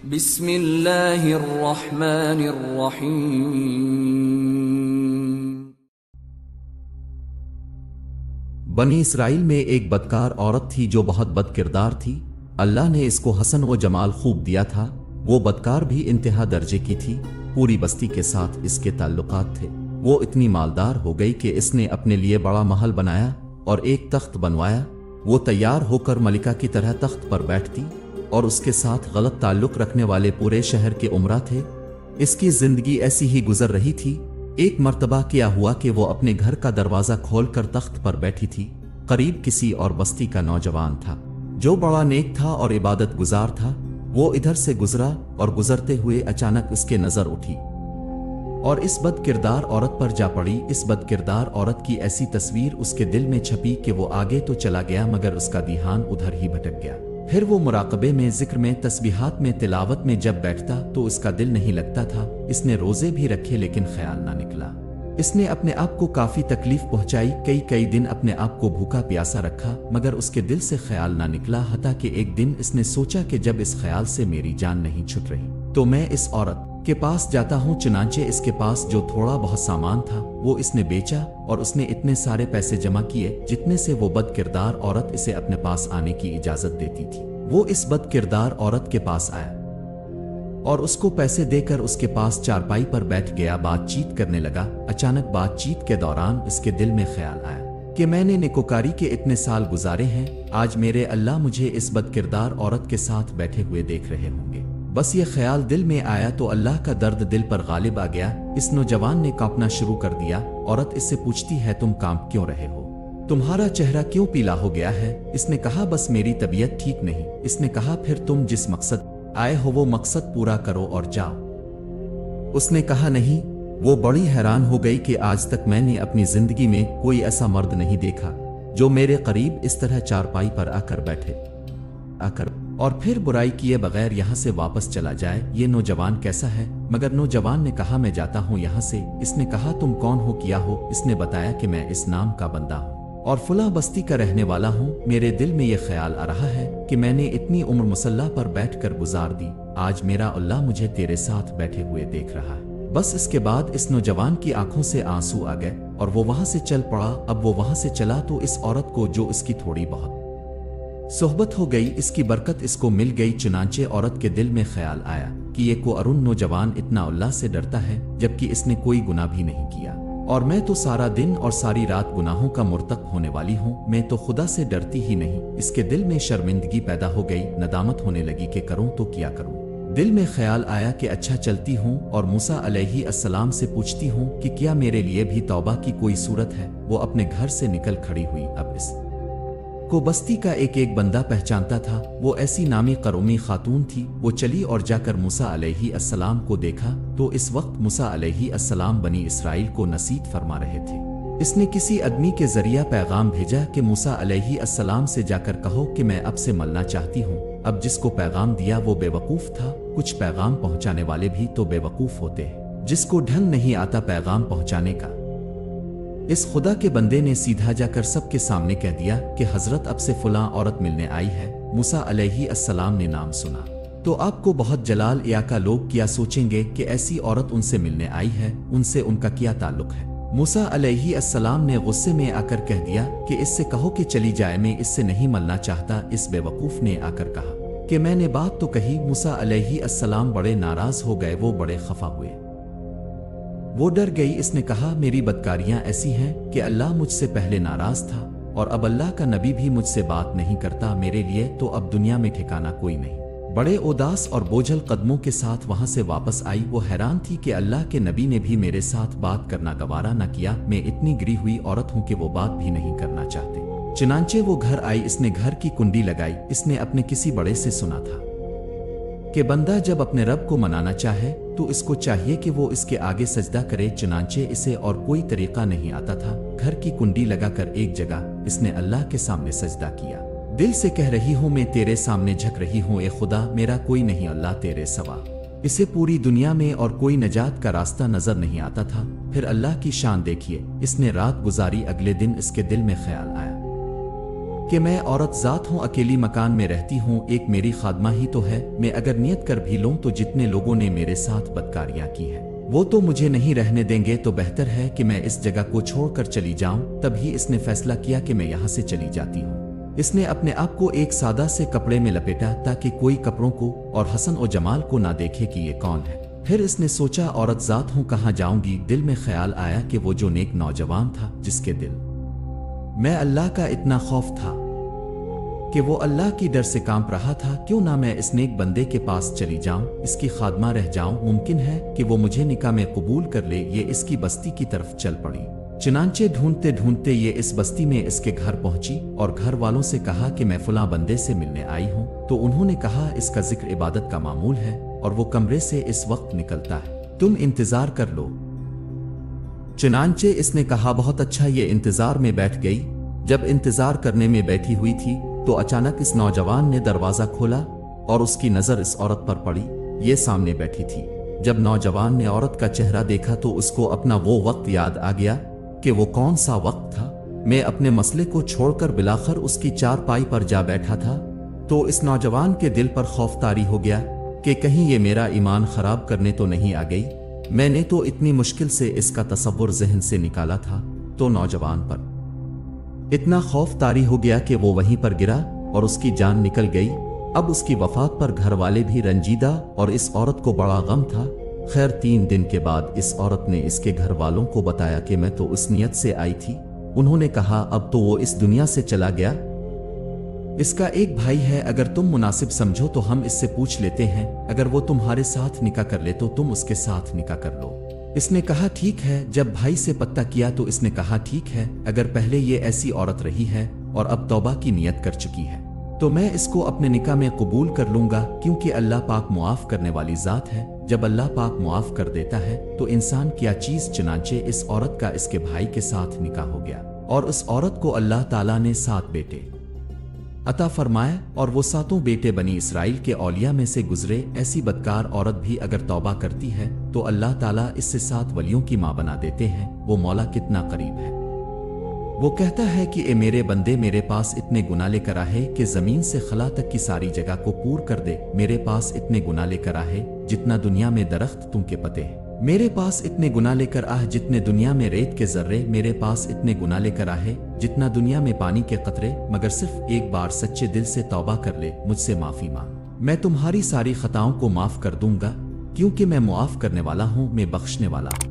بسم اللہ الرحمن الرحیم۔ بنی اسرائیل میں ایک بدکار عورت تھی جو بہت بد کردار تھی۔ اللہ نے اس کو حسن و جمال خوب دیا تھا۔ وہ بدکار بھی انتہا درجے کی تھی۔ پوری بستی کے ساتھ اس کے تعلقات تھے۔ وہ اتنی مالدار ہو گئی کہ اس نے اپنے لیے بڑا محل بنایا اور ایک تخت بنوایا۔ وہ تیار ہو کر ملکہ کی طرح تخت پر بیٹھتی اور اس کے ساتھ غلط تعلق رکھنے والے پورے شہر کے امراء تھے۔ اس کی زندگی ایسی ہی گزر رہی تھی۔ ایک مرتبہ کیا ہوا کہ وہ اپنے گھر کا دروازہ کھول کر تخت پر بیٹھی تھی۔ قریب کسی اور بستی کا نوجوان تھا جو بڑا نیک تھا اور عبادت گزار تھا۔ وہ ادھر سے گزرا اور گزرتے ہوئے اچانک اس کے نظر اٹھی اور اس بد کردار عورت پر جا پڑی۔ اس بد کردار عورت کی ایسی تصویر اس کے دل میں چھپی کہ وہ آگے تو چلا گیا مگر اس کا دھیان ادھر ہی بھٹک گیا۔ پھر وہ مراقبے میں، ذکر میں، تسبیحات میں، تلاوت میں جب بیٹھتا تو اس کا دل نہیں لگتا تھا۔ اس نے روزے بھی رکھے لیکن خیال نہ نکلا۔ اس نے اپنے آپ کو کافی تکلیف پہنچائی، کئی دن اپنے آپ کو بھوکا پیاسا رکھا مگر اس کے دل سے خیال نہ نکلا، حتیٰ کہ ایک دن اس نے سوچا کہ جب اس خیال سے میری جان نہیں چھٹ رہی تو میں اس عورت کے پاس جاتا ہوں۔ چنانچہ اس کے پاس جو تھوڑا بہت سامان تھا وہ اس نے بیچا اور اس نے اتنے سارے پیسے جمع کیے جتنے سے وہ بد کردار عورت اسے اپنے پاس آنے کی اجازت دیتی تھی۔ وہ اس بد کردار عورت کے پاس آیا اور اس کو پیسے دے کر اس کے پاس چارپائی پر بیٹھ گیا، بات چیت کرنے لگا۔ اچانک بات چیت کے دوران اس کے دل میں خیال آیا کہ میں نے نیکوکاری کے اتنے سال گزارے ہیں، آج میرے اللہ مجھے اس بد کردار عورت کے ساتھ بیٹھے ہوئے دیکھ رہے ہوں گے۔ بس یہ خیال دل میں آیا تو اللہ کا درد دل پر غالب آ گیا۔ اس نوجوان نے کانپنا شروع کر دیا۔ عورت اس سے پوچھتی ہے تم کانپ کیوں رہے ہو؟ تمہارا چہرہ کیوں پیلا ہو گیا ہے؟ اس نے کہا بس میری طبیعت ٹھیک نہیں۔ اس نے کہا پھر تم جس مقصد آئے ہو وہ مقصد پورا کرو اور جاؤ۔ اس نے کہا نہیں۔ وہ بڑی حیران ہو گئی کہ آج تک میں نے اپنی زندگی میں کوئی ایسا مرد نہیں دیکھا جو میرے قریب اس طرح چارپائی پر آ کر بیٹھے اور پھر برائی کیے بغیر یہاں سے واپس چلا جائے۔ یہ نوجوان کیسا ہے؟ مگر نوجوان نے کہا میں جاتا ہوں یہاں سے۔ اس نے کہا تم کون ہو، کیا ہو؟ اس نے بتایا کہ میں اس نام کا بندہ ہوں اور فلاں بستی کا رہنے والا ہوں۔ میرے دل میں یہ خیال آ رہا ہے کہ میں نے اتنی عمر مسلح پر بیٹھ کر گزار دی، آج میرا اللہ مجھے تیرے ساتھ بیٹھے ہوئے دیکھ رہا ہے۔ بس اس کے بعد اس نوجوان کی آنکھوں سے آنسو آ گئے اور وہ وہاں سے چل پڑا۔ اب وہ وہاں سے چلا تو اس عورت کو جو اس کی تھوڑی بہت صحبت ہو گئی، اس کی برکت اس کو مل گئی۔ چنانچہ عورت کے دل میں خیال آیا کہ یہ کو ارون نوجوان اتنا اللہ سے ڈرتا ہے جبکہ اس نے کوئی گناہ بھی نہیں کیا، اور میں تو سارا دن اور ساری رات گناہوں کا مرتکب ہونے والی ہوں، میں تو خدا سے ڈرتی ہی نہیں۔ اس کے دل میں شرمندگی پیدا ہو گئی، ندامت ہونے لگی کہ کروں تو کیا کروں۔ دل میں خیال آیا کہ اچھا چلتی ہوں اور موسیٰ علیہ السلام سے پوچھتی ہوں کہ کیا میرے لیے بھی توبہ کی کوئی صورت ہے۔ وہ اپنے گھر سے نکل کھڑی ہوئی۔ اب اس کو بستی کا ایک بندہ پہچانتا تھا۔ وہ ایسی نامی قرومی خاتون تھی۔ وہ چلی اور جا کر موسیٰ علیہ السلام کو دیکھا تو اس وقت موسیٰ علیہ السلام بنی اسرائیل کو نصیحت فرما رہے تھے۔ اس نے کسی آدمی کے ذریعہ پیغام بھیجا کہ موسیٰ علیہ السلام سے جا کر کہو کہ میں اب سے ملنا چاہتی ہوں۔ اب جس کو پیغام دیا وہ بے وقوف تھا۔ کچھ پیغام پہنچانے والے بھی تو بے وقوف ہوتے ہیں جس کو ڈھنگ نہیں آتا پیغام پہنچانے کا۔ اس خدا کے بندے نے سیدھا جا کر سب کے سامنے کہہ دیا کہ حضرت اب سے فلاں عورت ملنے آئی ہے۔ موسیٰ علیہ السلام نے نام سنا تو آپ کو بہت جلال یا کا لوگ کیا سوچیں گے کہ ایسی عورت ان سے ملنے آئی ہے، ان سے ان کا کیا تعلق ہے؟ موسیٰ علیہ السلام نے غصے میں آ کر کہہ دیا کہ اس سے کہو کہ چلی جائے، میں اس سے نہیں ملنا چاہتا۔ اس بے وقوف نے آ کر کہا کہ میں نے بات تو کہی۔ موسیٰ علیہ السلام بڑے ناراض ہو گئے، وہ بڑے خفا ہوئے، وہ ڈر گئی۔ اس نے کہا میری بدکاریاں ایسی ہیں کہ اللہ مجھ سے پہلے ناراض تھا اور اب اللہ کا نبی بھی مجھ سے بات نہیں کرتا، میرے لیے تو اب دنیا میں ٹھکانہ کوئی نہیں۔ بڑے اداس اور بوجھل قدموں کے ساتھ وہاں سے واپس آئی۔ وہ حیران تھی کہ اللہ کے نبی نے بھی میرے ساتھ بات کرنا گوارا نہ کیا، میں اتنی گری ہوئی عورت ہوں کہ وہ بات بھی نہیں کرنا چاہتے۔ چنانچہ وہ گھر آئی، اس نے گھر کی کنڈی لگائی۔ اس نے اپنے کسی بڑے سے سنا تھا کہ بندہ جب اپنے رب کو منانا چاہے تو اس کو چاہیے کہ وہ اس کے آگے سجدہ کرے۔ چنانچہ اسے اور کوئی طریقہ نہیں آتا تھا۔ گھر کی کنڈی لگا کر ایک جگہ اس نے اللہ کے سامنے سجدہ کیا، دل سے کہہ رہی ہوں میں تیرے سامنے جھک رہی ہوں، اے خدا میرا کوئی نہیں اللہ تیرے سوا۔ اسے پوری دنیا میں اور کوئی نجات کا راستہ نظر نہیں آتا تھا۔ پھر اللہ کی شان دیکھیے، اس نے رات گزاری۔ اگلے دن اس کے دل میں خیال آیا کہ میں عورت ذات ہوں، اکیلی مکان میں رہتی ہوں، ایک میری خادمہ ہی تو ہے، میں اگر نیت کر بھی لوں تو جتنے لوگوں نے میرے ساتھ بدکاریاں کی ہیں وہ تو مجھے نہیں رہنے دیں گے، تو بہتر ہے کہ میں اس جگہ کو چھوڑ کر چلی جاؤں۔ تبھی اس نے فیصلہ کیا کہ میں یہاں سے چلی جاتی ہوں۔ اس نے اپنے آپ کو ایک سادہ سے کپڑے میں لپیٹا تاکہ کوئی کپڑوں کو اور حسن و جمال کو نہ دیکھے کہ یہ کون ہے۔ پھر اس نے سوچا عورت ذات ہوں کہاں جاؤں گی؟ دل میں خیال آیا کہ وہ جو نیک نوجوان تھا جس کے دل میں اللہ کا اتنا خوف تھا کہ وہ اللہ کی ڈر سے کانپ رہا تھا، کیوں نہ میں اس نیک بندے کے پاس چلی جاؤں، اس کی خادمہ رہ جاؤں، ممکن ہے کہ وہ مجھے نکاح میں قبول کر لے۔ یہ اس کی بستی کی طرف چل پڑی۔ چنانچہ ڈھونڈتے ڈھونڈتے یہ اس بستی میں اس کے گھر پہنچی اور گھر والوں سے کہا کہ میں فلاں بندے سے ملنے آئی ہوں، تو انہوں نے کہا اس کا ذکر عبادت کا معمول ہے اور وہ کمرے سے اس وقت نکلتا ہے، تم انتظار کر لو۔ چنانچہ اس نے کہا بہت اچھا، یہ انتظار میں بیٹھ گئی۔ جب انتظار کرنے میں بیٹھی ہوئی تھی تو اچانک اس نوجوان نے دروازہ کھولا اور اس کی نظر اس عورت پر پڑی، یہ سامنے بیٹھی تھی۔ جب نوجوان نے عورت کا چہرہ دیکھا تو اس کو اپنا وہ وقت یاد آ گیا کہ وہ کون سا وقت تھا۔ میں اپنے مسئلے کو چھوڑ کر بلاخر اس کی چارپائی پر جا بیٹھا تھا، تو اس نوجوان کے دل پر خوف طاری ہو گیا کہ کہیں یہ میرا ایمان خراب کرنے تو نہیں آ گئی۔ میں نے تو اتنی مشکل سے اس کا تصور ذہن سے نکالا تھا۔ تو نوجوان پر اتنا خوف طاری ہو گیا کہ وہ وہیں پر گرا اور اس کی جان نکل گئی۔ اب اس کی وفات پر گھر والے بھی رنجیدہ اور اس عورت کو بڑا غم تھا۔ خیر 3 دن کے بعد اس عورت نے اس کے گھر والوں کو بتایا کہ میں تو اس نیت سے آئی تھی۔ انہوں نے کہا اب تو وہ اس دنیا سے چلا گیا، اس کا ایک بھائی ہے، اگر تم مناسب سمجھو تو ہم اس سے پوچھ لیتے ہیں، اگر وہ تمہارے ساتھ نکاح کر لے تو تم اس کے ساتھ نکاح کر لو۔ اس نے کہا ٹھیک ہے۔ جب بھائی سے پتہ کیا تو اس نے کہا ٹھیک ہے، اگر پہلے یہ ایسی عورت رہی ہے اور اب توبہ کی نیت کر چکی ہے تو میں اس کو اپنے نکاح میں قبول کر لوں گا، کیونکہ اللہ پاک معاف کرنے والی ذات ہے۔ جب اللہ پاک معاف کر دیتا ہے تو انسان کیا چیز۔ چنانچہ اس عورت کا اس کے بھائی کے ساتھ نکاح ہو گیا اور اس عورت کو اللہ تعالیٰ نے 7 بیٹے عطا فرمائے اور وہ 7 بیٹے بنی اسرائیل کے اولیاء میں سے گزرے۔ ایسی بدکار عورت بھی اگر توبہ کرتی ہے تو اللہ تعالیٰ اس سے 7 ولیوں کی ماں بنا دیتے ہیں۔ وہ مولا کتنا قریب ہے۔ وہ کہتا ہے کہ اے میرے بندے، میرے پاس اتنے گناہ لے کر آئے کہ زمین سے خلا تک کی ساری جگہ کو پور کر دے۔ میرے پاس اتنے گناہ لے کر آئے جتنا دنیا میں درخت تم کے پتے ہیں۔ میرے پاس اتنے گناہ لے کر آہ جتنے دنیا میں ریت کے ذرے۔ میرے پاس اتنے گناہ لے کر آئے جتنا دنیا میں پانی کے قطرے، مگر صرف ایک بار سچے دل سے توبہ کر لے، مجھ سے معافی مانگ، میں تمہاری ساری خطاؤں کو معاف کر دوں گا، کیونکہ میں معاف کرنے والا ہوں، میں بخشنے والا ہوں۔